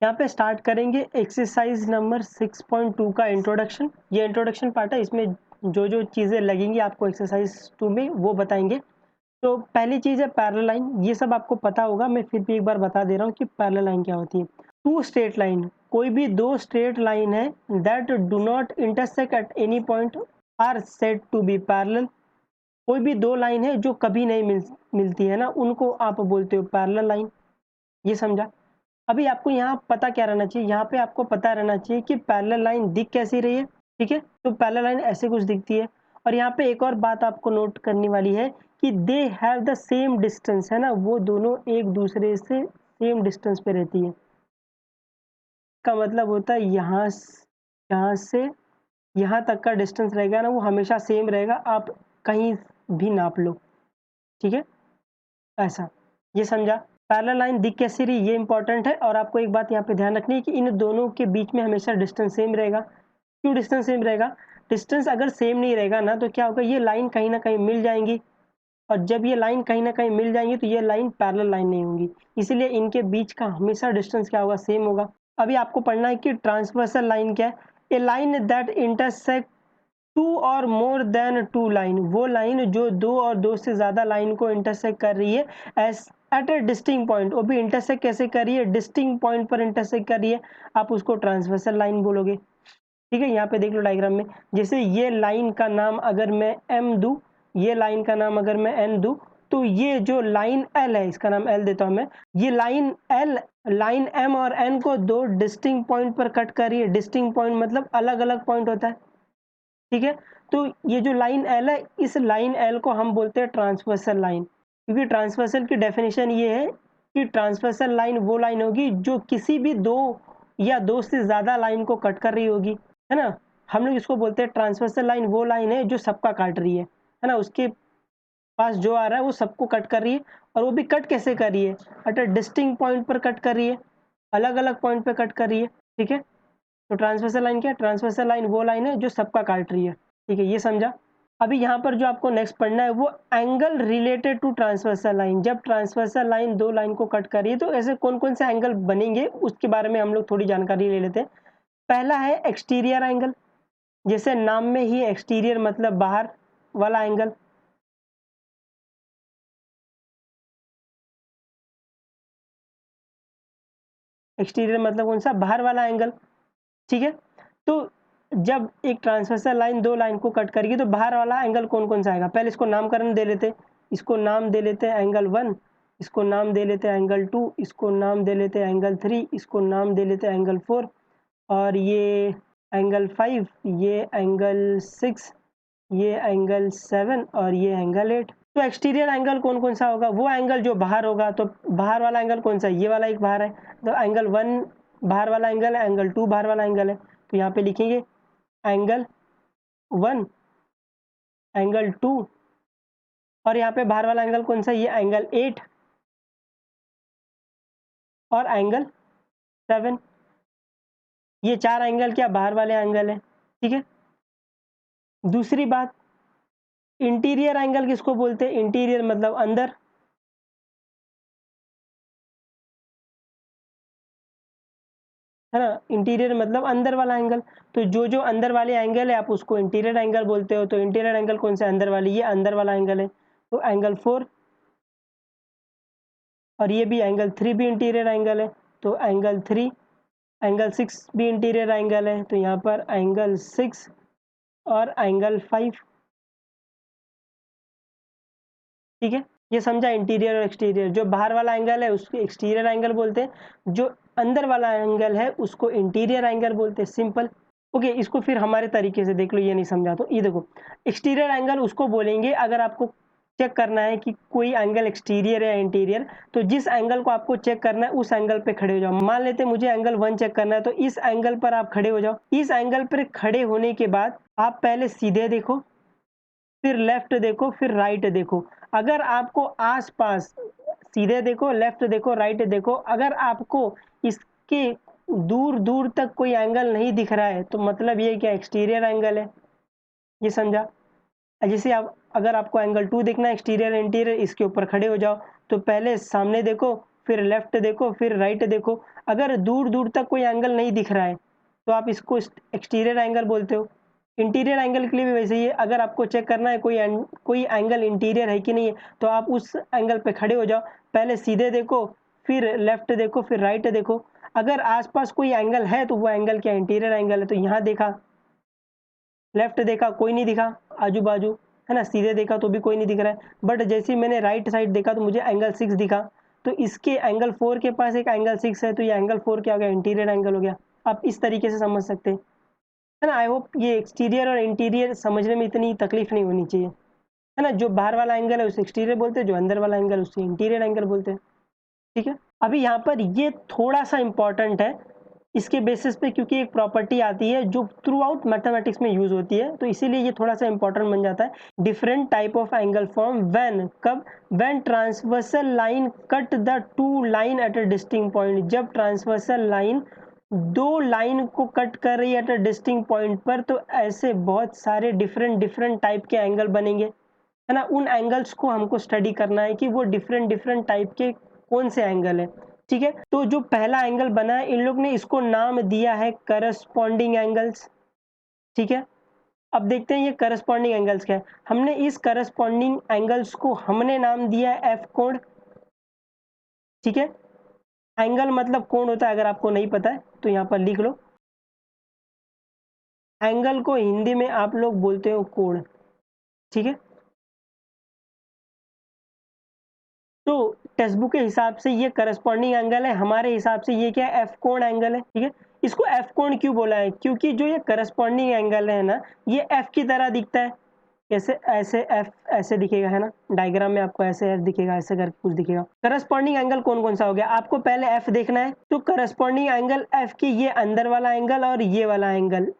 यहाँ पे स्टार्ट करेंगे एक्सरसाइज नंबर 6.2 का इंट्रोडक्शन। ये इंट्रोडक्शन पार्ट है, इसमें जो जो चीज़ें लगेंगी आपको एक्सरसाइज 2 में वो बताएंगे। तो पहली चीज़ है पैरेलल लाइन, ये सब आपको पता होगा, मैं फिर भी एक बार बता दे रहा हूँ कि पैरेलल लाइन क्या होती है। टू स्ट्रेट लाइन, कोई भी दो स्ट्रेट लाइन है that do not intersect at any point are said to be parallel. कोई भी दो लाइन है जो कभी नहीं मिलती है ना, उनको आप बोलते हो पैरेलल लाइन। ये समझा? अभी आपको यहाँ पता क्या रहना चाहिए, यहाँ पे आपको पता रहना चाहिए कि पैरेलल लाइन दिख कैसी रही है, ठीक है? तो पैरेलल लाइन ऐसे कुछ दिखती है। और यहाँ पे एक और बात आपको नोट करने वाली है कि they have the same distance, है ना, वो दोनों एक दूसरे से सेम डिस्टेंस पे रहती है। का मतलब होता है यहाँ से यहाँ तक का डिस्टेंस रहेगा ना, वो हमेशा सेम रहेगा, आप कहीं भी नाप लो, ठीक है? ऐसा, ये समझा? पैरेलल लाइन दिख कैसी रही ये इंपॉर्टेंट है। और आपको एक बात यहाँ पे ध्यान रखनी है कि इन दोनों के बीच में हमेशा डिस्टेंस सेम रहेगा। क्यों डिस्टेंस सेम रहेगा? डिस्टेंस अगर सेम नहीं रहेगा ना, तो क्या होगा, ये लाइन कहीं ना कहीं मिल जाएंगी, और जब ये लाइन कहीं ना कहीं मिल जाएंगी तो ये लाइन पैरेलल लाइन नहीं होंगी। इसीलिए इनके बीच का हमेशा डिस्टेंस क्या होगा, सेम होगा। अभी आपको पढ़ना है कि ट्रांसवर्सल लाइन क्या है। ए लाइन दैट इंटरसेक्ट टू और मोर देन टू लाइन, वो लाइन जो दो और दो से ज्यादा लाइन को इंटरसेक्ट कर रही है as at a distinct point. वो भी इंटरसेक्ट कैसे कर रही है, डिस्टिंक्ट पॉइंट पर इंटरसेक्ट कर रही है, आप उसको ट्रांसवर्सल लाइन बोलोगे, ठीक है? यहाँ पे देख लो डायग्राम में, जैसे ये लाइन का नाम अगर मैं m दूं, ये लाइन का नाम अगर मैं n दूं, तो ये जो लाइन l है, इसका नाम l देता हूं मैं, ये लाइन l लाइन m और n को दो डिस्टिंक्ट पॉइंट पर कट कर रही है। डिस्टिंक्ट पॉइंट मतलब अलग अलग पॉइंट होता है, ठीक है? तो ये जो लाइन L है, इस लाइन L को हम बोलते हैं ट्रांसवर्सल लाइन, क्योंकि ट्रांसवर्सल की डेफिनेशन ये है कि ट्रांसवर्सल लाइन वो लाइन होगी जो किसी भी दो या दो से ज्यादा लाइन को कट कर रही होगी, है ना? हम लोग इसको बोलते हैं ट्रांसवर्सल लाइन वो लाइन है जो सबका काट रही है ना? उसके पास जो आ रहा है वो सबको कट कर रही है, और वो भी कट कैसे कर रही है, एट अ डिस्टिंक्ट पॉइंट पर कट कर रही है, अलग अलग पॉइंट पर कट कर रही है, ठीक है? तो ट्रांसवर्सल लाइन क्या है? ट्रांसवर्सल लाइन वो लाइन है जो सबका काट रही है, ठीक है? ये समझा? अभी यहाँ पर जो आपको नेक्स्ट पढ़ना है वो angle related to transversal line. जब ट्रांसवर्सल लाइन दो लाइन को कट कर रही है तो ऐसे कौन कौन से एंगल बनेंगे उसके बारे में हम लोग थोड़ी जानकारी ले लेते हैं। पहला है एक्सटीरियर एंगल, जैसे नाम में ही एक्सटीरियर मतलब बाहर वाला एंगल। एक्सटीरियर मतलब कौन सा, बाहर वाला एंगल, ठीक है? तो जब एक ट्रांसवर्सल लाइन दो लाइन को कट करेगी तो बाहर वाला एंगल कौन कौन सा आएगा, पहले इसको नामकरण दे लेते हैं। इसको नाम दे लेते हैं एंगल 1, इसको नाम दे लेते हैं एंगल 2, इसको नाम दे लेते हैं एंगल 3, इसको नाम दे लेते हैं एंगल 4, और ये एंगल 5, ये एंगल 6, ये एंगल 7 और ये एंगल 8। तो एक्सटीरियर एंगल कौन कौन सा होगा, वो एंगल जो बाहर होगा। तो बाहर वाला एंगल कौन सा है, ये वाला एक बाहर है, तो एंगल 1 बाहर वाला एंगल है, एंगल 2 बाहर वाला एंगल है। तो यहाँ पे लिखेंगे एंगल 1, एंगल 2, और यहाँ पे बाहर वाला एंगल कौन सा है, ये एंगल 8 और एंगल 7। ये चार एंगल क्या बाहर वाले एंगल है, ठीक है? दूसरी बात, इंटीरियर एंगल किसको बोलते हैं? इंटीरियर मतलब अंदर, है ना? इंटीरियर मतलब अंदर वाला एंगल। तो जो जो अंदर वाले एंगल है आप उसको इंटीरियर एंगल बोलते हो। तो इंटीरियर एंगल कौन सा, अंदर वाली, ये अंदर वाला एंगल है, तो एंगल 4। और ये भी एंगल 3 भी इंटीरियर एंगल है, तो एंगल 3। एंगल 6 भी इंटीरियर एंगल है, तो यहाँ पर एंगल 6 और एंगल 5, ठीक है? ये समझा इंटीरियर और एक्सटीरियर। जो बाहर वाला एंगल है उसको एक्सटीरियर एंगल बोलते हैं, जो अंदर वाला एंगल है उसको इंटीरियर एंगल बोलते हैं। सिंपल। ओके, इसको फिर हमारे तरीके से देख लो, ये नहीं समझा तो ये देखो, एक्सटीरियर एंगल उसको बोलेंगे अगर आपको चेक करना है कि कोई एंगल एक्सटीरियर या इंटीरियर, तो जिस एंगल को आपको चेक करना है उस एंगल पे खड़े हो जाओ। मान लेते हैं मुझे एंगल 1 चेक करना है, तो इस एंगल पर आप खड़े हो जाओ। इस एंगल पर खड़े होने के बाद आप पहले सीधे देखो, फिर लेफ्ट देखो, फिर राइट देखो। अगर आपको आस-पास, सीधे देखो, लेफ्ट देखो, राइट देखो, अगर आपको इसके दूर-दूर तक कोई एंगल नहीं दिख रहा है, तो मतलब ये क्या एक्सटीरियर एंगल है। ये समझा? जैसे आप, अगर आपको एंगल 2 देखना है, एक्सटीरियर इंटीरियर, इसके ऊपर खड़े हो जाओ। तो पहले सामने देखो, फिर लेफ्ट देखो, फिर राइट देखो। अगर दूर दूर तक कोई एंगल नहीं दिख रहा है तो आप इसको एक्सटीरियर एंगल बोलते हो। इंटीरियर एंगल के लिए भी वैसे ही है। अगर आपको चेक करना है कोई एंगल इंटीरियर है कि नहीं है, तो आप उस एंगल पे खड़े हो जाओ, पहले सीधे देखो, फिर लेफ्ट देखो, फिर राइट देखो। अगर आसपास कोई एंगल है तो वो एंगल क्या इंटीरियर एंगल है। तो यहाँ देखा, लेफ्ट देखा, कोई नहीं दिखा आजू बाजू, है ना। सीधे देखा तो भी कोई नहीं दिख रहा है। बट जैसे ही मैंने राइट साइड देखा तो मुझे एंगल 6 दिखा। तो इसके एंगल 4 के पास एक एंगल 6 है, तो ये एंगल 4 क्या हो गया, इंटीरियर एंगल हो गया। आप इस तरीके से समझ सकते हैं, है ना। आई होप ये एक्सटीरियर और इंटीरियर समझने में इतनी तकलीफ नहीं होनी चाहिए, है ना। जो बाहर वाला एंगल है उसे एक्सटीरियर बोलते हैं, जो अंदर वाला एंगल उसे इंटीरियर एंगल बोलते हैं। ठीक है। अभी यहाँ पर ये थोड़ा सा इंपॉर्टेंट है इसके बेसिस पे, क्योंकि एक प्रॉपर्टी आती है जो थ्रू आउट मैथमेटिक्स में यूज होती है, तो इसीलिए ये थोड़ा सा इंपॉर्टेंट बन जाता है। Different type of angle form when, कब, when transversal line cut the two line at a distinct point. जब ट्रांसवर्सल लाइन दो लाइन को कट कर रही है एट अ डिस्टिंक्ट पॉइंट पर, तो ऐसे बहुत सारे डिफरेंट डिफरेंट टाइप के एंगल बनेंगे, है ना। उन एंगल्स को हमको स्टडी करना है कि वो डिफरेंट डिफरेंट टाइप के कौन से एंगल है। ठीक है। तो जो पहला एंगल बना है, इन लोग ने इसको नाम दिया है करस्पॉन्डिंग एंगल्स। ठीक है। अब देखते हैं ये करस्पॉन्डिंग एंगल्स क्या है। हमने इस करस्पॉन्डिंग एंगल्स को हमने नाम दिया है एफ कोण। ठीक है। एंगल मतलब कोण होता है, अगर आपको नहीं पता है तो यहाँ पर लिख लो। एंगल को हिंदी में आप लोग बोलते हो कोण। ठीक है। तो टेक्स्ट बुक के हिसाब से ये करस्पॉन्डिंग एंगल है, हमारे हिसाब से ये क्या है, एफ कोण एंगल है। ठीक है। इसको एफ कोण क्यों बोला है, क्योंकि जो ये करस्पॉन्डिंग एंगल है ना, ये एफ की तरह दिखता है। कैसे, ऐसे एफ ऐसे दिखेगा, है ना। डायग्राम में आपको ऐसे एफ दिखेगा, ऐसे करके कुछ दिखेगा। करस्पॉन्डिंग एंगल कौन कौन सा हो गया, आपको पहले एफ देखना है। तो करस्पॉन्डिंग एंगल एफ की ये अंदर वाला एंगल और ये वाला एंगल,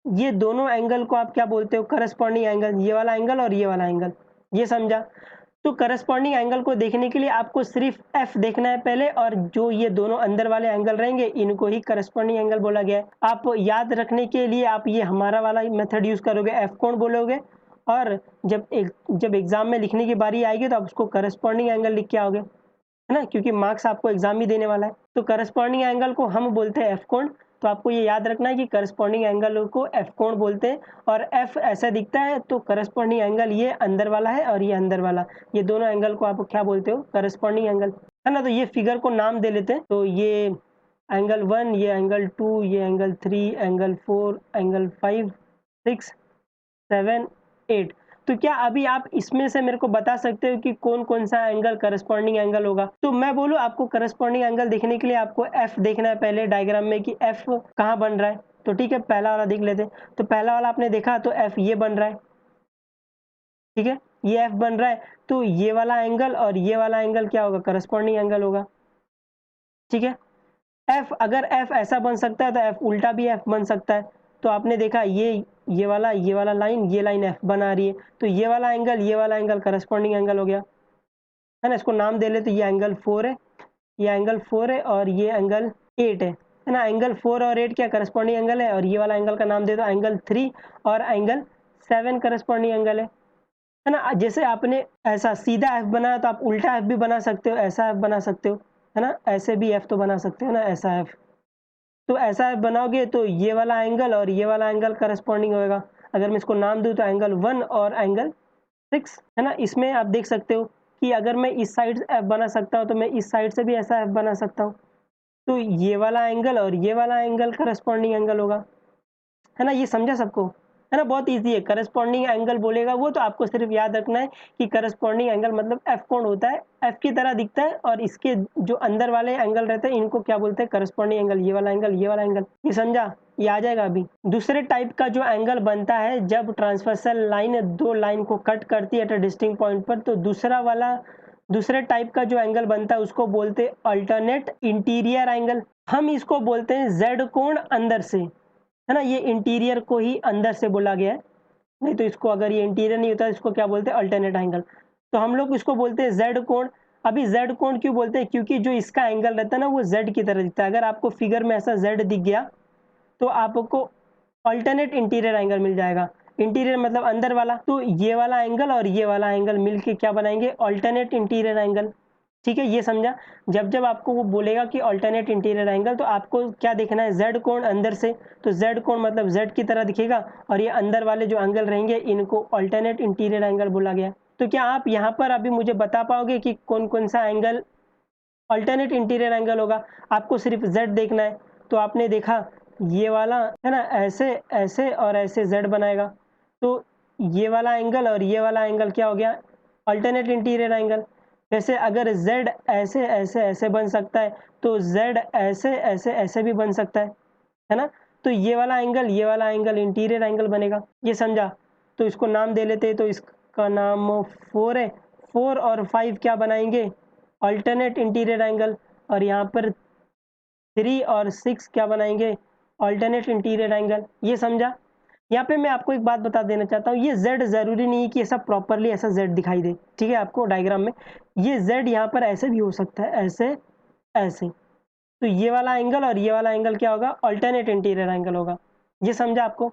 ये दोनों एंगल को आप क्या बोलते हो, करस्पॉन्डिंग एंगल। ये वाला एंगल और ये वाला एंगल, ये समझा। तो करस्पॉन्डिंग एंगल को देखने के लिए आपको सिर्फ एफ देखना है पहले, और जो ये दोनों अंदर वाले एंगल रहेंगे इनको ही करस्पॉन्डिंग एंगल बोला गया है। आप याद रखने के लिए आप ये हमारा वाला मेथड यूज करोगे, एफ कोण बोलोगे, और जब एग्जाम में लिखने की बारी आएगी तो आप उसको करस्पॉन्डिंग एंगल लिख के आओगे, है ना, क्योंकि मार्क्स आपको एग्जाम ही देने वाला है। तो करस्पॉन्डिंग एंगल को हम बोलते हैं एफ कोण। तो आपको ये याद रखना है कि करस्पॉन्डिंग एंगल को एफ कोण बोलते हैं, और एफ ऐसा दिखता है, तो करस्पॉन्डिंग एंगल ये अंदर वाला है और ये अंदर वाला, ये दोनों एंगल को आप क्या बोलते हो, करस्पॉन्डिंग एंगल, है ना। तो ये फिगर को नाम दे लेते हैं। तो ये एंगल 1, ये एंगल 2, ये एंगल 3, एंगल 4, एंगल 5, 6, 7, 8। तो क्या अभी आप इसमें से मेरे को बता सकते हो कि कौन कौन सा एंगल करस्पॉन्डिंग एंगल होगा। तो मैं बोलूँ आपको करस्पॉन्डिंग एंगल देखने के लिए आपको एफ देखना है पहले डायग्राम में, कि एफ कहाँ बन रहा है। तो ठीक है, पहला वाला देख लेते हैं। तो पहला वाला आपने देखा, तो एफ ये बन रहा है। ठीक है, ये एफ बन रहा है, तो ये वाला एंगल और ये वाला एंगल क्या होगा, करस्पॉन्डिंग एंगल होगा। ठीक है। एफ, अगर एफ ऐसा बन सकता है तो एफ उल्टा भी एफ बन सकता है। तो आपने देखा ये वाला लाइन, ये लाइन एफ बना रही है, तो ये वाला एंगल करस्पॉन्डिंग एंगल हो गया, है ना। इसको नाम दे ले, तो ये एंगल 4 है, ये एंगल 4 है, और ये एंगल 8 है ना। एंगल 4 और 8 क्या करस्पॉन्डिंग एंगल है, और ये वाला एंगल का नाम दे दो एंगल 3, और एंगल 7 करस्पॉन्डिंग एंगल है ना। जैसे आपने ऐसा सीधा एफ बनाया, तो आप उल्टा एफ भी बना सकते हो, ऐसा एफ बना सकते हो, है ना। ऐसे भी एफ तो बना सकते हो ना, ऐसा एफ। तो ऐसा एफ बनाओगे तो ये वाला एंगल और ये वाला एंगल करस्पॉन्डिंग होएगा। अगर मैं इसको नाम दूं तो एंगल 1 और एंगल 6, है ना। इसमें आप देख सकते हो कि अगर मैं इस साइड से एफ बना सकता हूं, तो मैं इस साइड से भी ऐसा एफ बना सकता हूं। तो ये वाला एंगल और ये वाला एंगल करस्पॉन्डिंग एंगल होगा, है ना। ये समझा सबको, है ना। बहुत ईजी है। करस्पॉन्डिंग एंगल बोलेगा वो, तो आपको सिर्फ याद रखना है कि करस्पॉन्डिंग एंगल मतलब एफ कोण होता है, एफ की तरह दिखता है, और इसके जो अंदर वाले एंगल रहते हैं इनको क्या बोलते हैं, करस्पॉन्डिंग एंगल। ये वाला एंगल, ये वाला एंगल, ये समझा, ये आ जाएगा अभी। दूसरे टाइप का जो एंगल बनता है जब ट्रांसवर्सल लाइन दो लाइन को कट करती है एट अ डिस्टिंक्ट पॉइंट पर, तो दूसरे टाइप का जो एंगल बनता है उसको बोलते हैं अल्टरनेट इंटीरियर एंगल। हम इसको बोलते हैं जेड कोण अंदर से, है ना। ये इंटीरियर को ही अंदर से बोला गया है, नहीं तो इसको, अगर ये इंटीरियर नहीं होता इसको क्या बोलते हैं, अल्टरनेट एंगल। तो हम लोग इसको बोलते हैं जेड कोण। अभी जेड कोण क्यों बोलते हैं, क्योंकि जो इसका एंगल रहता है ना वो जेड की तरह दिखता है। अगर आपको फिगर में ऐसा जेड दिख गया तो आपको अल्टरनेट इंटीरियर एंगल मिल जाएगा। इंटीरियर मतलब अंदर वाला, तो ये वाला एंगल और ये वाला एंगल मिलके क्या बनाएंगे, अल्टरनेट इंटीरियर एंगल। ठीक है, ये समझा। जब जब आपको वो बोलेगा कि अल्टरनेट इंटीरियर एंगल, तो आपको क्या देखना है, जेड कोण अंदर से, तो जेड कोण मतलब जेड की तरह दिखेगा, और ये अंदर वाले जो एंगल रहेंगे इनको अल्टरनेट इंटीरियर एंगल बोला गया। तो क्या आप यहाँ पर अभी मुझे बता पाओगे कि कौन कौन सा एंगल अल्टरनेट इंटीरियर एंगल होगा? आपको सिर्फ जेड देखना है, तो आपने देखा ये वाला है ना, ऐसे ऐसे और ऐसे जेड बनाएगा, तो ये वाला एंगल और ये वाला एंगल क्या हो गया, अल्टरनेट इंटीरियर एंगल। जैसे अगर जेड ऐसे ऐसे ऐसे बन सकता है, तो जेड ऐसे ऐसे ऐसे भी बन सकता है ना? तो ये वाला एंगल इंटीरियर एंगल बनेगा, ये समझा? तो इसको नाम दे लेते हैं, तो इसका नाम 4 है। 4 और 5 क्या बनाएंगे, अल्टरनेट इंटीरियर एंगल, और यहाँ पर 3 और 6 क्या बनाएंगे, अल्टरनेट इंटीरियर एंगल, ये समझा? यहाँ पे मैं आपको एक बात बता देना चाहता हूँ, ये z ज़रूरी नहीं है कि ऐसा प्रॉपरली ऐसा z दिखाई दे, ठीक है? आपको डायग्राम में ये z यहाँ पर ऐसे भी हो सकता है, ऐसे, ऐसे। तो ये वाला एंगल और ये वाला एंगल क्या होगा, अल्टरनेट इंटीरियर एंगल होगा। ये समझा आपको?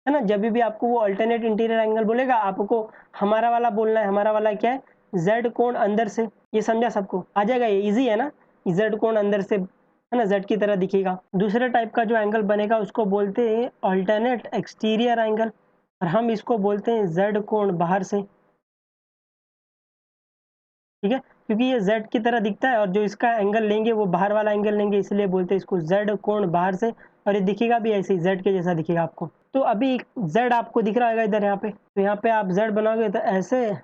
है ना? जब भी आपको वो अल्टरनेट इंटीरियर एंगल बोलेगा, आपको हमारा वाला बोलना है। हमारा वाला क्या है, z कोण अंदर से। ये समझा सबको? आ जाएगा, ये ईज़ी है ना? z कोण अंदर से, है ना, z की तरह दिखेगा। दूसरे टाइप का जो एंगल बनेगा उसको बोलते हैं अल्टरनेट एक्सटीरियर एंगल, और हम इसको बोलते हैं z कोण बाहर से। ठीक है? क्योंकि ये z की तरह दिखता है, और जो इसका एंगल लेंगे वो बाहर वाला एंगल लेंगे, इसलिए बोलते हैं इसको z कोण बाहर से, और ये दिखेगा भी ऐसे ही, z के जैसा दिखेगा आपको। तो अभी z आपको दिख रहा होगा इधर यहाँ पे, तो यहाँ पे आप z बनाओगे तो ऐसे,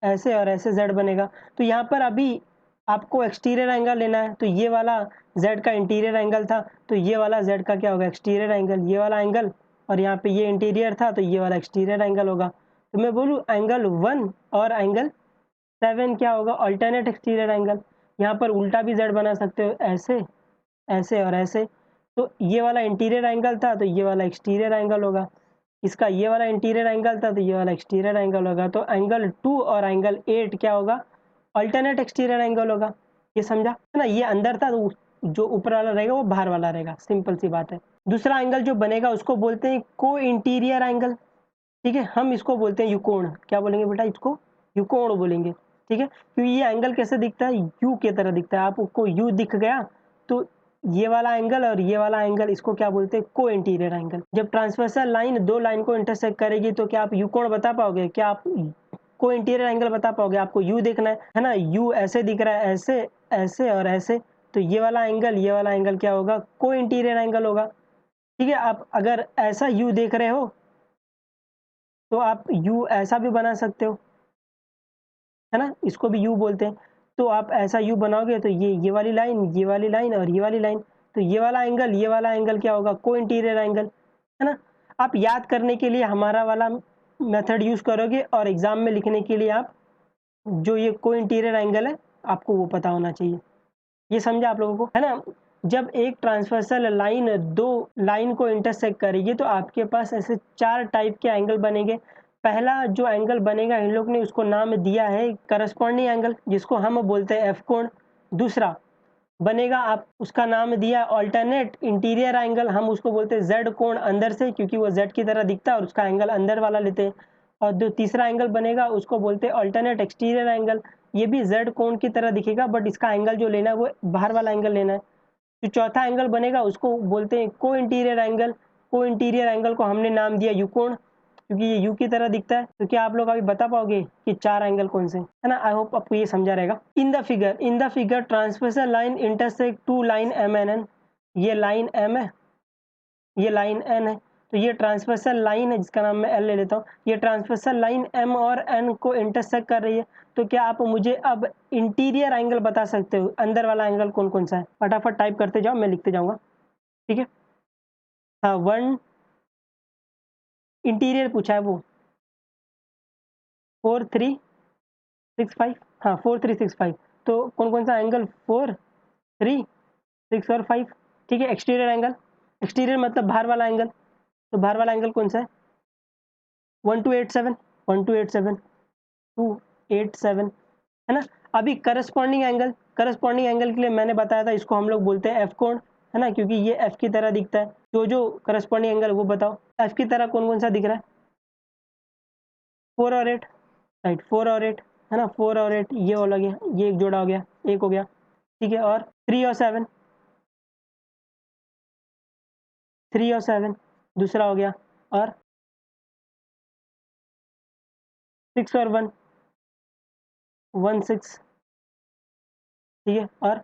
ऐसे और ऐसे z बनेगा। तो यहाँ पर अभी आपको एक्सटीरियर एंगल लेना है, तो ये वाला z का इंटीरियर एंगल था, तो ये वाला z का क्या होगा, एक्सटीरियर एंगल, ये वाला एंगल, और यहाँ पे ये इंटीरियर था, तो ये वाला एक्सटीरियर एंगल होगा। तो मैं बोलूँ एंगल 1 और एंगल 7 क्या होगा, अल्टरनेट एक्सटीरियर एंगल। यहाँ पर उल्टा भी z बना सकते हो, ऐसे, ऐसे और ऐसे। तो ये वाला इंटीरियर एंगल था, तो ये वाला एक्सटीरियर एंगल होगा। इसका ये वाला इंटीरियर एंगल था, तो ये वाला एक्सटीरियर एंगल होगा। तो एंगल 2 और एंगल 8 क्या होगा, अल्टरनेट एक्सटीरियर एंगल होगा। ये समझा? है ना? ये अंदर था, तो जो ऊपर वाला रहेगा वो बाहर वाला रहेगा, सिंपल सी बात है। दूसरा एंगल जो बनेगा उसको बोलते हैं को इंटीरियर एंगल। ठीक है? हम इसको बोलते हैं युकोण। क्या बोलेंगे बेटा, इसको युकोण बोलेंगे। ठीक है? क्योंकि ये एंगल कैसे दिखता है, यू की तरह दिखता है। आपको यू दिख गया, तो ये वाला एंगल और ये वाला एंगल, इसको क्या बोलते हैं, को इंटीरियर एंगल। जब ट्रांसवर्सल लाइन दो लाइन को इंटरसेक्ट करेगी, तो क्या आप युकोण बता पाओगे? क्या आप को इंटीरियर एंगल बता पाओगे? आपको यू देखना है ना? यू ऐसे दिख रहा है, ऐसे, ऐसे और ऐसे। तो ये वाला एंगल क्या होगा, को इंटीरियर एंगल होगा। ठीक है? आप अगर ऐसा यू देख रहे हो, तो आप यू ऐसा भी बना सकते हो, है ना? इसको भी यू बोलते हैं। तो आप ऐसा यू बनाओगे, तो ये वाली लाइन, ये वाली लाइन और ये वाली लाइन, तो ये वाला एंगल क्या होगा, को इंटीरियर एंगल, है ना? आप याद करने के लिए हमारा वाला मेथड यूज़ करोगे, और एग्ज़ाम में लिखने के लिए आप जो ये को इंटीरियर एंगल है, आपको वो पता होना चाहिए। ये समझा आप लोगों को, है ना? जब एक ट्रांसवर्सल लाइन 2 लाइन को इंटरसेक्ट करेगी, तो आपके पास ऐसे 4 टाइप के एंगल बनेंगे। पहला जो एंगल बनेगा, इन लोग ने उसको नाम दिया है करस्पॉन्डिंग एंगल, जिसको हम बोलते हैं एफ कोण। दूसरा बनेगा, आप उसका नाम दिया अल्टरनेट इंटीरियर एंगल, हम उसको बोलते हैं जेड कोण अंदर से, क्योंकि वो जेड की तरह दिखता है और उसका एंगल अंदर वाला लेते हैं। और जो तीसरा एंगल बनेगा, उसको बोलते हैं अल्टरनेट एक्सटीरियर एंगल। ये भी जेड कोण की तरह दिखेगा, बट इसका एंगल जो लेना है वो बाहर वाला एंगल लेना है। जो चौथा एंगल बनेगा, उसको बोलते हैं को इंटीरियर एंगल। को इंटीरियर एंगल को हमने नाम दिया यू कोण, क्योंकि ये यू की तरह दिखता है। तो क्या आप लोग अभी बता पाओगे कि 4 एंगल कौन से, है ना? आई होप आपको ये समझा रहेगा। In the figure transversal line intersect two line m and n. ये लाइन एम है, ये लाइन एन है। तो ये ट्रांसवर्सल लाइन है, जिसका नाम मैं एल ले लेता हूँ। ये ट्रांसवर्सल लाइन एम और एन को इंटरसेक्ट कर रही है। तो क्या आप मुझे अब इंटीरियर एंगल बता सकते हो, अंदर वाला एंगल कौन कौन सा है? फटाफट टाइप करते जाओ, मैं लिखते जाऊंगा। ठीक है? हाँ, 1 इंटीरियर पूछा है वो, 4 3 6 5। हाँ, 4 3 6 5। तो कौन कौन सा एंगल, 4 3 6 और 5। ठीक है? एक्सटीरियर एंगल, एक्सटीरियर मतलब बाहर वाला एंगल। तो बाहर वाला एंगल कौन सा है, 1287, 1287, 287, है ना? अभी करस्पॉन्डिंग एंगल के लिए मैंने बताया था, इसको हम लोग बोलते हैं एफ कोण, है ना? क्योंकि ये एफ की तरह दिखता है। जो करस्पॉन्डिंग एंगल वो बताओ, एफ की तरह कौन कौन सा दिख रहा है, 4 और 8, राइट, 4 और 8, है ना? 4 और 8, ये हो गया, ये एक जोड़ा हो गया। एक हो गया, ठीक है। और 3 और 7, 3 और 7 दूसरा हो गया। और 6 और 1, 1 6, ठीक है। और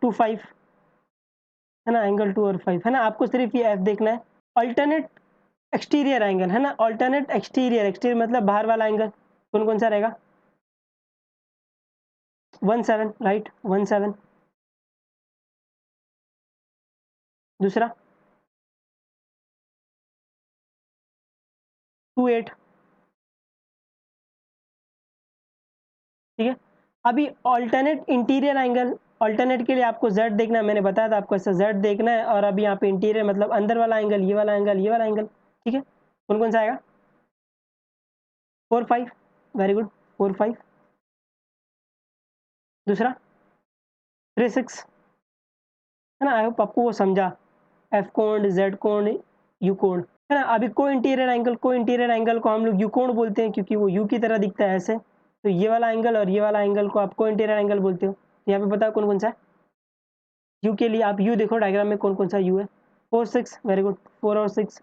2 5, है ना, एंगल 2 और 5, है ना। आपको सिर्फ ये एफ देखना है। अल्टरनेट एक्सटीरियर एंगल, है ना, अल्टरनेट एक्सटीरियर, एक्सटीरियर मतलब बाहर वाला एंगल कौन कौन सा रहेगा? 1 7, राइट, 1 7। दूसरा 2 8, ठीक है। अभी अल्टरनेट इंटीरियर एंगल, अल्टरनेट के लिए आपको जेड देखना है, मैंने बताया था आपको, ऐसा जेड देखना है। और अभी यहाँ पे इंटीरियर मतलब अंदर वाला एंगल, ये वाला एंगल, ये वाला एंगल, ठीक है। कौन कौन सा आएगा? 4 5, वेरी गुड, 4 5। दूसरा 3 6, है ना। आई होप आपको वो समझा, एफ कोण, जेड कोण, यू कोण, है ना। अभी को इंटीरियर एंगल, को इंटीरियर एंगल को हम लोग यू कोण बोलते हैं, क्योंकि वो यू की तरह दिखता है ऐसे। तो ये वाला एंगल और ये वाला एंगल को आप को इंटीरियर एंगल बोलते हो। यहाँ पे बताओ कौन कौन सा है? यू के लिए आप यू देखो डायग्राम में कौन कौन सा यू है। 4 6, वेरी गुड, 4 और 6।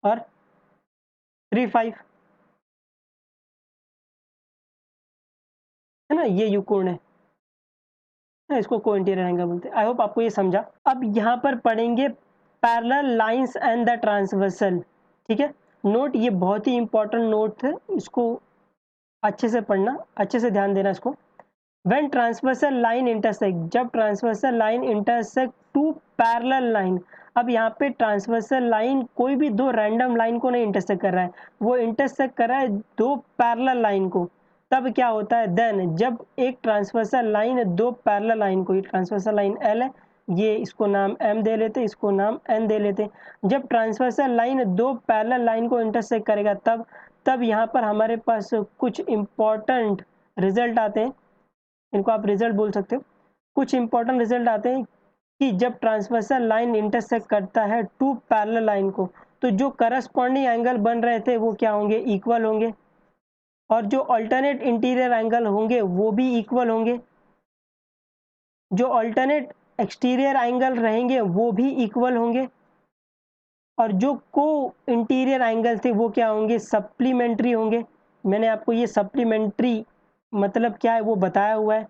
और 3 5, है ना, ये यू कोण है ना, इसको को इंटीरियर एंगल बोलते हैं। आई होप आपको ये समझा। अब यहाँ पर पढ़ेंगे parallel lines and the transversal, ठीक है। नोट, ये बहुत ही इंपॉर्टेंट नोट है, इसको अच्छे से पढ़ना, अच्छे से ध्यान देना इसको। व्हेन ट्रांसवर्सल लाइन इंटरसेक्ट, जब transversal line intersect two parallel line. अब यहाँ पे ट्रांसवर्सल लाइन कोई भी दो रैंडम लाइन को नहीं इंटरसेक्ट कर रहा है, वो इंटरसेक्ट कर रहा है दो पैरेलल लाइन को। तब क्या होता है? देन जब एक ट्रांसवर्सल लाइन दो पैरेलल लाइन को, ये ट्रांसवर्सल लाइन एल है, ये इसको नाम एम दे लेते, इसको नाम एन दे लेते। जब ट्रांसवर्सल लाइन दो पैरेलल लाइन को इंटरसेक्ट करेगा, तब यहाँ पर हमारे पास कुछ इंपॉर्टेंट रिजल्ट आते हैं, इनको आप रिजल्ट बोल सकते हो। कुछ इंपॉर्टेंट रिजल्ट आते हैं कि जब ट्रांसवर्सल लाइन इंटरसेक्ट करता है टू पैरेलल लाइन को, तो जो करस्पॉन्डिंग एंगल बन रहे थे वो क्या होंगे? इक्वल होंगे। और जो अल्टरनेट इंटीरियर एंगल होंगे वो भी इक्वल होंगे। जो अल्टरनेट एक्सटीरियर एंगल रहेंगे वो भी इक्वल होंगे। और जो को इंटीरियर एंगल थे वो क्या होंगे? सप्लीमेंट्री होंगे। मैंने आपको ये सप्लीमेंट्री मतलब क्या है वो बताया हुआ है।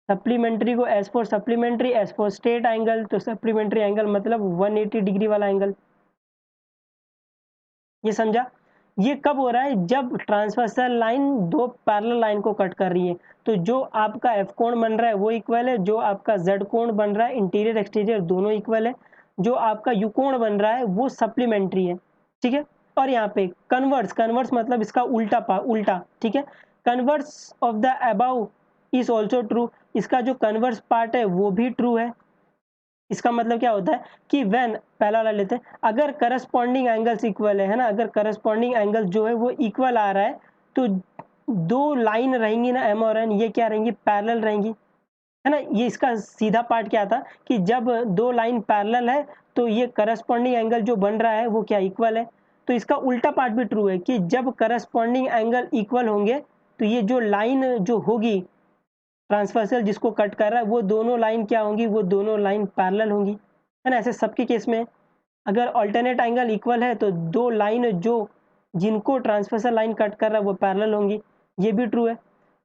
सप्लीमेंट्री को as for supplementary, as for straight angle, तो सप्लीमेंट्री एंगल मतलब 180 डिग्री वाला एंगल। ये समझा? ये कब हो रहा है? जब ट्रांसवर्सल लाइन दो पैरेलल लाइन को कट कर रही है। तो जो आपका एफ कोण बन रहा है वो इक्वल है, जो आपका जेड कोण बन रहा है इंटीरियर एक्सटीरियर दोनों इक्वल है, जो आपका यू कोण बन रहा है वो सप्लीमेंट्री है, ठीक है। और यहाँ पे कन्वर्स, कन्वर्स मतलब इसका उल्टा उल्टा, ठीक है। Converse of the above is also true, इसका जो कन्वर्स पार्ट है वो भी ट्रू है। इसका मतलब क्या होता है कि व्हेन, पहला वाला लेते हैं, अगर करस्पॉन्डिंग एंगल्स इक्वल है ना, अगर करस्पॉन्डिंग एंगल जो है वो इक्वल आ रहा है, तो दो लाइन रहेंगी ना एम और एन, ये क्या रहेंगी? पैरेलल रहेंगी, है ना। ये इसका सीधा पार्ट क्या था कि जब दो लाइन पैरेलल है तो ये करस्पॉन्डिंग एंगल जो बन रहा है वो क्या? इक्वल है। तो इसका उल्टा पार्ट भी ट्रू है कि जब करस्पॉन्डिंग एंगल इक्वल होंगे तो ये जो लाइन जो होगी ट्रांसवर्सल जिसको कट कर रहा है वो दोनों लाइन क्या होंगी? वो दोनों लाइन पैरेलल होंगी, है ना। ऐसे सबके केस में अगर अल्टरनेट एंगल इक्वल है तो दो लाइन जो जिनको ट्रांसवर्सल लाइन कट कर रहा है वो पैरेलल होंगी, ये भी ट्रू है।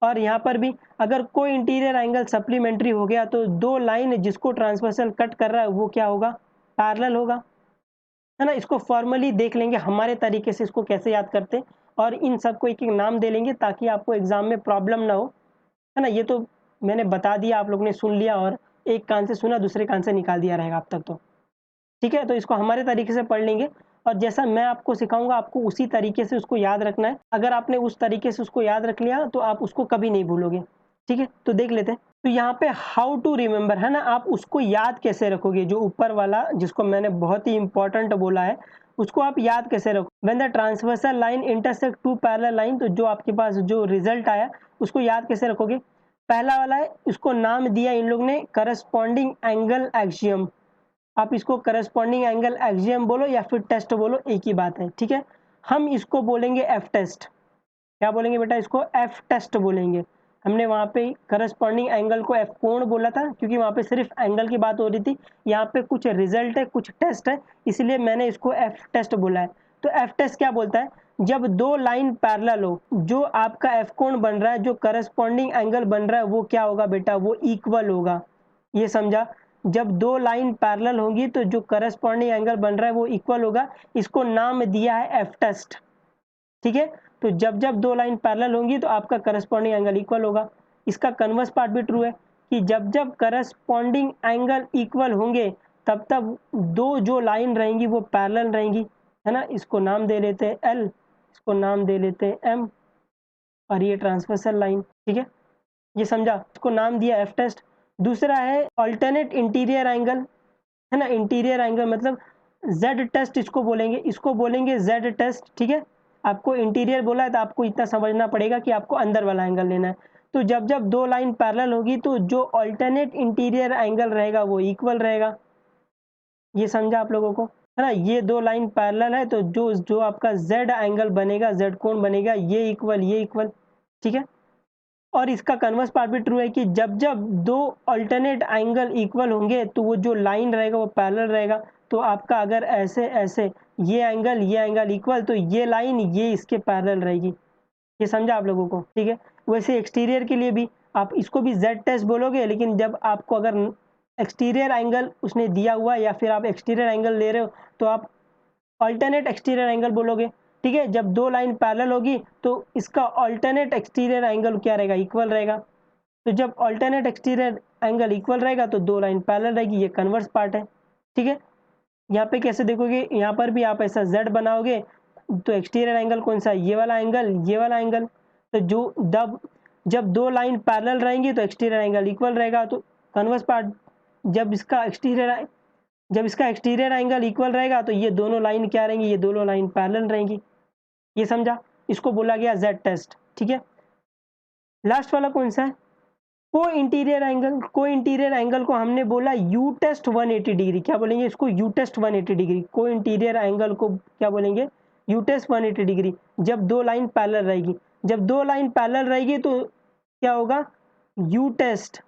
और यहाँ पर भी अगर कोई इंटीरियर एंगल सप्लीमेंट्री हो गया तो दो लाइन जिसको ट्रांसवर्सल कट कर रहा है वो क्या होगा? पैरेलल होगा, है ना। इसको फॉर्मली देख लेंगे हमारे तरीके से, इसको कैसे याद करते हैं, और इन सबको एक एक नाम दे लेंगे ताकि आपको एग्जाम में प्रॉब्लम ना हो, है ना। ये तो मैंने बता दिया, आप लोग ने सुन लिया, और एक कान से सुना दूसरे कान से निकाल दिया रहेगा अब तक तो, ठीक है। तो इसको हमारे तरीके से पढ़ लेंगे, और जैसा मैं आपको सिखाऊंगा आपको उसी तरीके से उसको याद रखना है। अगर आपने उस तरीके से उसको याद रख लिया तो आप उसको कभी नहीं भूलोगे, ठीक है। तो देख लेते हैं। तो यहाँ पे हाउ टू रिमेंबर, है ना, आप उसको याद कैसे रखोगे? जो ऊपर वाला जिसको मैंने बहुत ही इंपॉर्टेंट बोला है उसको आप याद कैसे रखो? When the transversal line intersect two parallel line, तो जो आपके पास जो रिजल्ट आया उसको याद कैसे रखोगे? पहला वाला है, उसको नाम दिया इन लोग ने करस्पॉन्डिंग एंगल एक्सियम। आप इसको करस्पॉन्डिंग एंगल एक्सियम बोलो या फिर टेस्ट बोलो, एक ही बात है, ठीक है। हम इसको बोलेंगे एफ टेस्ट, क्या बोलेंगे बेटा, इसको एफ टेस्ट बोलेंगे। हमने वहाँ पे करस्पॉन्डिंग एंगल को एफ कोण बोला था क्योंकि वहाँ पे सिर्फ एंगल की बात हो रही थी। यहाँ पे कुछ रिजल्ट है, कुछ टेस्ट है, इसलिए मैंने इसको एफ टेस्ट बोला है। तो एफ टेस्ट क्या बोलता है, जब दो लाइन पैरेलल हो, जो आपका एफ कोण बन रहा है, जो करस्पॉन्डिंग एंगल बन रहा है, वो क्या होगा बेटा, वो इक्वल होगा। ये समझा, जब दो लाइन पैरेलल होंगी तो जो करस्पॉन्डिंग एंगल बन रहा है वो इक्वल होगा। इसको नाम दिया है एफ टेस्ट। ठीक है, तो जब जब दो लाइन पैरेलल होंगी तो आपका करस्पॉन्डिंग एंगल इक्वल होगा। इसका कन्वर्स पार्ट भी ट्रू है कि जब जब करस्पॉन्डिंग एंगल इक्वल होंगे तब तब दो जो लाइन रहेंगी वो पैरेलल रहेंगी, है ना। इसको नाम दे लेते हैं एल, इसको नाम दे लेते हैं एम, और ये ट्रांसवर्सल लाइन। ठीक है, ये समझा, इसको नाम दिया एफ टेस्ट। दूसरा है अल्टरनेट इंटीरियर एंगल, है ना। इंटीरियर एंगल मतलब जेड टेस्ट इसको बोलेंगे, इसको बोलेंगे जेड टेस्ट। ठीक है, आपको इंटीरियर बोला है तो आपको इतना समझना पड़ेगा कि आपको अंदर वाला एंगल लेना है। तो जब जब दो लाइन पैरेलल होगी तो जो अल्टरनेट इंटीरियर एंगल रहेगा वो इक्वल रहेगा। ये समझा आप लोगों को, है ना। ये दो लाइन पैरेलल है तो जो जो आपका जेड एंगल बनेगा, जेड कोण बनेगा, ये इक्वल, ये इक्वल। ठीक है, और इसका कन्वर्स पार्ट भी ट्रू है कि जब जब दो अल्टरनेट एंगल इक्वल होंगे तो वो जो लाइन रहेगा वो पैरेलल रहेगा। तो आपका अगर ऐसे ऐसे ये एंगल इक्वल, तो ये लाइन ये इसके पैरेलल रहेगी। ये समझा आप लोगों को, ठीक है। वैसे एक्सटीरियर के लिए भी आप इसको भी जेड टेस्ट बोलोगे, लेकिन जब आपको अगर एक्सटीरियर एंगल उसने दिया हुआ है या फिर आप एक्सटीरियर एंगल ले रहे हो तो आप अल्टरनेट एक्सटीरियर एंगल बोलोगे। ठीक है, जब दो लाइन पैरेलल होगी तो इसका अल्टरनेट एक्सटीरियर एंगल क्या रहेगा, इक्वल रहेगा। तो जब अल्टरनेट एक्सटीरियर एंगल इक्वल रहेगा तो दो लाइन पैरेलल रहेगी। ये कन्वर्स पार्ट है। ठीक है, यहाँ पे कैसे देखोगे, यहाँ पर भी आप ऐसा z बनाओगे तो एक्सटीरियर एंगल कौन सा है, ये वाला एंगल, ये वाला एंगल। तो जो जब दो लाइन पैरेलल रहेंगी तो एक्सटीरियर एंगल इक्वल रहेगा। तो कन्वर्स पार्ट, जब इसका एक्सटीरियर एंगल इक्वल रहेगा तो ये दोनों लाइन क्या रहेंगी, ये दोनों लाइन पैरेलल रहेंगी। ये समझा, इसको बोला गया जेड टेस्ट। ठीक है, लास्ट वाला कौन सा है, को इंटीरियर एंगल। को इंटीरियर एंगल को हमने बोला यू टेस्ट 180 डिग्री। क्या बोलेंगे इसको, यू टेस्ट 180 डिग्री। को इंटीरियर एंगल को क्या बोलेंगे, यू टेस्ट 180 डिग्री। जब दो लाइन पैरेलल रहेगी, जब दो लाइन पैरेलल रहेगी तो क्या होगा, यू टेस्ट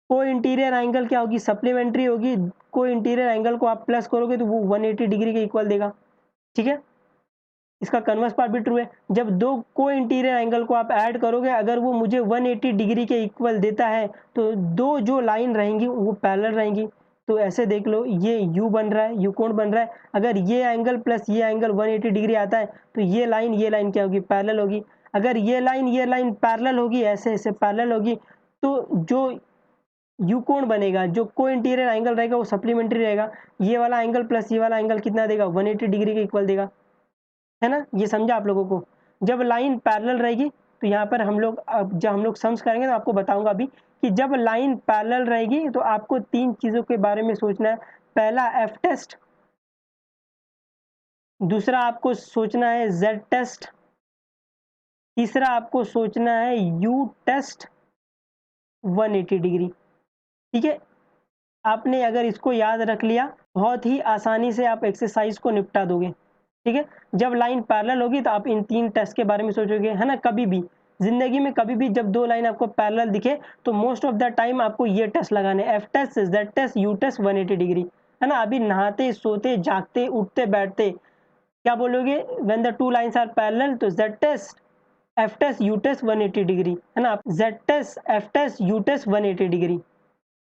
को इंटीरियर एंगल क्या होगी, सप्लीमेंट्री होगी। को इंटीरियर एंगल को आप प्लस करोगे तो वो 180 डिग्री के इक्वल देगा। ठीक है, इसका कन्वर्स पार्ट भी ट्रू है। जब दो को इंटीरियर एंगल को आप ऐड करोगे, अगर वो मुझे 180 डिग्री के इक्वल देता है तो दो जो लाइन रहेंगी वो पैरेलल रहेंगी। तो ऐसे देख लो, ये यू बन रहा है, यू कोण बन रहा है। अगर ये एंगल प्लस ये एंगल 180 डिग्री आता है तो ये लाइन क्या होगी, पैरेलल होगी। अगर ये लाइन पैरेलल होगी, ऐसे ऐसे पैरेलल होगी, तो जो यू कोण बनेगा, जो को इंटीरियर एंगल रहेगा वो सप्लीमेंट्री रहेगा। ये वाला एंगल प्लस ये वाला एंगल कितना देगा, 180 डिग्री के इक्वल देगा, है ना। ये समझा आप लोगों को। जब लाइन पैरेलल रहेगी तो यहाँ पर हम लोग, अब जब हम लोग सम्स करेंगे तो आपको बताऊंगा अभी कि जब लाइन पैरेलल रहेगी तो आपको तीन चीजों के बारे में सोचना है। पहला एफ टेस्ट, दूसरा आपको सोचना है जेड टेस्ट, तीसरा आपको सोचना है यू टेस्ट 180 डिग्री। ठीक है, आपने अगर इसको याद रख लिया, बहुत ही आसानी से आप एक्सरसाइज को निपटा दोगे। ठीक है, जब लाइन पैरेलल होगी तो आप इन तीन टेस्ट के बारे में सोचोगे, है ना। कभी भी जिंदगी में, कभी भी जब दो लाइन आपको पैरेलल दिखे तो मोस्ट ऑफ द टाइम आपको ये टेस्ट लगाने, F test, Z test, U test 180 degree, है ना। अभी नहाते, सोते, जागते, उठते, बैठते क्या बोलोगे, when the two lines are parallel, तो Z test, F test, U test 180 degree, है ना। Z test, F test, U test 180 degree.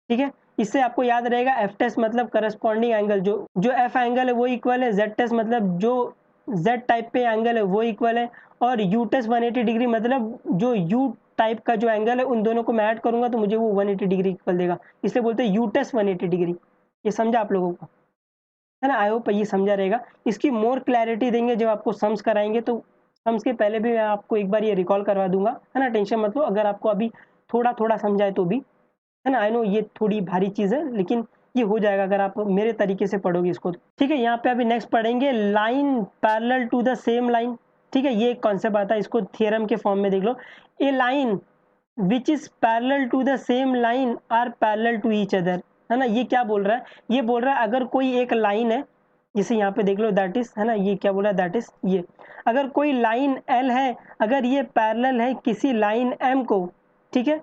ठीक है, इससे आपको याद रहेगा एफ टेस्ट मतलब करस्पॉन्डिंग एंगल, जो एफ एंगल है वो इक्वल है। जेड टेस्ट मतलब जो जेड टाइप पे एंगल है वो इक्वल है। और यू टेस्ट 180 डिग्री मतलब जो यू टाइप का जो एंगल है उन दोनों को मैं ऐड करूंगा तो मुझे वो 180 डिग्री इक्वल देगा, इसलिए बोलते हैं यू टेस्ट 180 डिग्री। ये समझा आप लोगों को, है ना। आई होप ये समझा रहेगा। इसकी मोर क्लैरिटी देंगे जब आपको सम्स कराएंगे, तो सम्स के पहले भी मैं आपको एक बार ये रिकॉल करवा दूंगा, है ना। टेंशन मत लो, अगर आपको अभी थोड़ा थोड़ा समझाए तो भी, है ना। आई नो ये थोड़ी भारी चीज़ है, लेकिन ये हो जाएगा अगर आप मेरे तरीके से पढ़ोगे इसको। ठीक है, यहाँ पे अभी नेक्स्ट पढ़ेंगे line parallel to the same line. ठीक है, ये एक कॉन्सेप्ट आता है, इसको थ्योरम के फॉर्म में देख लो। A line which is parallel to the same line are parallel to each other, है ना। ये क्या बोल रहा है, ये बोल रहा है अगर कोई एक लाइन है, जैसे यहाँ पे देख लो दैट इज, है ना, ये क्या बोला, दैट इज ये। अगर कोई लाइन एल है, अगर ये पैरेलल है किसी लाइन एम को, ठीक है,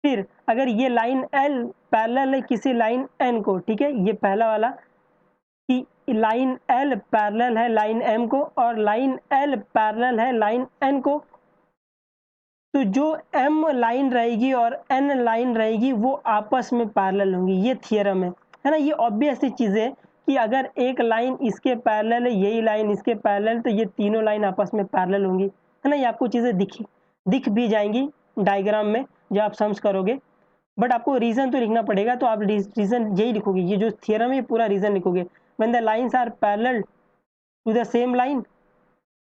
फिर अगर ये लाइन एल पैरेलल है किसी लाइन एन को, ठीक है, ये पहला वाला कि लाइन एल पैरेलल है लाइन एम को और लाइन एल पैरेलल है लाइन एन को, तो जो एम लाइन रहेगी और एन लाइन रहेगी वो आपस में पैरेलल होंगी। ये थियरम है ना। ये ऑब्वियस सी चीज़ है कि अगर एक लाइन इसके पैरेलल है, यही लाइन इसके पैरेलल, तो ये तीनों लाइन आपस में पैरेलल होंगी, है ना। ये आपको चीज़ें दिख भी जाएंगी डायग्राम में जब आप सम्स करोगे, बट आपको रीज़न तो लिखना पड़ेगा। तो आप रीज़न यही लिखोगे, ये जो थियरम है पूरा रीज़न लिखोगे। When the lines are parallel to the same line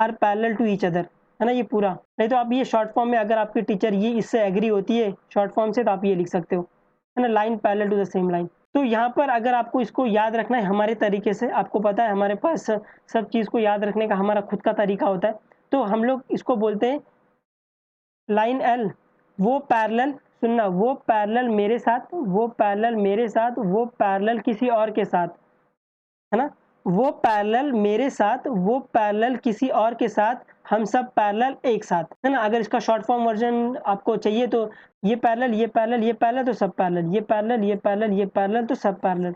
are parallel to each other, है ना, ये पूरा। नहीं तो आप ये शॉर्ट फॉर्म में, अगर आपकी टीचर ये इससे एग्री होती है शॉर्ट फॉर्म से, तो आप ये लिख सकते हो, है ना, line parallel to the same line. तो यहाँ पर अगर आपको इसको याद रखना है हमारे तरीके से, आपको पता है हमारे पास सब चीज़ को याद रखने का हमारा खुद का तरीका होता है, तो हम लोग इसको बोलते हैं लाइन एल वो पैरेलल, सुनना, वो पैरेलल मेरे साथ, वो पैरेलल मेरे साथ, वो पैरेलल किसी और के साथ, है ना, वो पैरेलल मेरे साथ, वो पैरेलल किसी और के साथ, हम सब पैरेलल एक साथ, है ना। अगर इसका शॉर्ट फॉर्म वर्जन आपको चाहिए तो ये पैरेलल, ये पैरेलल, ये पैरेलल तो सब पैरेलल, ये पैरेलल, ये पैरेलल, ये पैरेलल तो सब पैरेलल,